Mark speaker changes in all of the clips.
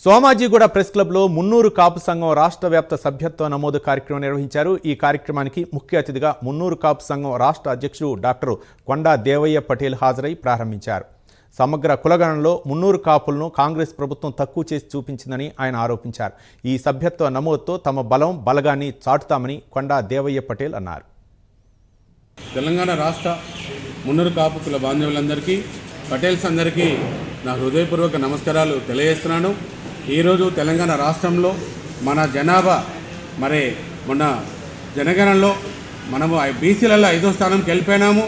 Speaker 1: Somajiguda press క్లబ్లో మున్నూరు కాపు సంఘం రాష్ట్ర వ్యాప్త సభ్యత్వ నమోదు కార్యక్రమం నిర్వహించారు। ఈ కార్యక్రమానికి ముఖ్య అతిథిగా మున్నూరు కాపు సంఘం రాష్ట్ర అధ్యక్షుడు డాక్టర్ కొండా దేవయ్య పటేల్ హాజరై ప్రారంభించారు। సమగ్ర కులగణనలో మున్నూరు కాపులను కాంగ్రెస్ ప్రభుత్వం తక్కువ చేసి చూపించిందని ఆయన ఆరోపించారు। ఈ సభ్యత్వ నమోదుతో తమ బలగాన్ని చాటుతామని కొండా దేవయ్య పటేల్ అన్నారు।
Speaker 2: తెలంగాణ రాష్ట్ర మున్నూరు కాపు కుల బాంధవులందరికీ పటేల్స్ అందరికీ నా హృదయపూర్వక నమస్కారాలు తెలియజేస్తున్నాను। ఈరోజు తెలంగాణ రాష్ట్రంలో మన జనాభా మొన్న జనగణనలో మనము బీసీలలో 5వ స్థానంకి వెళ్ళిపోయినాము।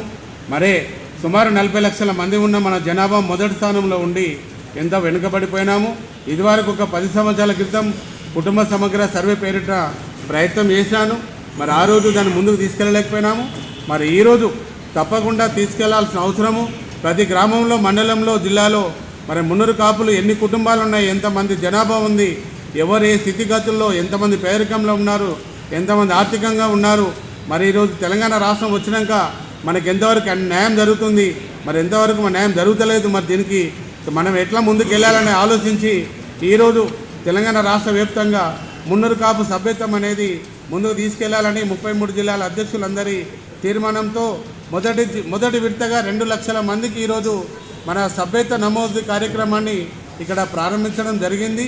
Speaker 2: సుమారు 40 లక్షల మంది ఉన్న మన జనాభా మొదటి స్థానంలో ఉండి ఎంత వెనుకబడిపోయినాము। ఇదివరకు ఒక 10 సంవత్సరాల క్రితం కుటుంబ సమగ్ర సర్వే పేరిట ప్రయత్నం చేశాను, ఆ రోజు దాన్ని ముందుకు తీసుకెళ్ళలేకపోయినాము। ఈరోజు తప్పకుండా తీసుకెళ్లాల్సిన అవసరము ప్రతి గ్రామంలో, మండలంలో, జిల్లాలో మున్నూరు కాపులు ఎన్ని కుటుంబాలు ఉన్నాయి, ఎంతమంది జనాభా ఉంది, ఎవరు ఏ స్థితిగతుల్లో, ఎంతమంది పేదరికంలో ఉన్నారు, ఎంతమంది ఆర్థికంగా ఉన్నారు, ఈరోజు తెలంగాణ రాష్ట్రం వచ్చినాక మనకి ఎంతవరకు న్యాయం జరుగుతుంది, ఎంతవరకు న్యాయం జరుగుతలేదు, దీనికి మనం ఎట్లా ముందుకు వెళ్ళాలని ఆలోచించి ఈరోజు తెలంగాణ రాష్ట్ర వ్యాప్తంగా మున్నూరు కాపు సభ్యత్వం అనేది ముందుకు తీసుకెళ్లాలని 33 జిల్లాల అధ్యక్షులందరి తీర్మానంతో మొదటి విడతగా 2 లక్షల మందికి ఈరోజు మన సభ్యత్వ నమోదు కార్యక్రమాన్ని ఇక్కడ ప్రారంభించడం జరిగింది।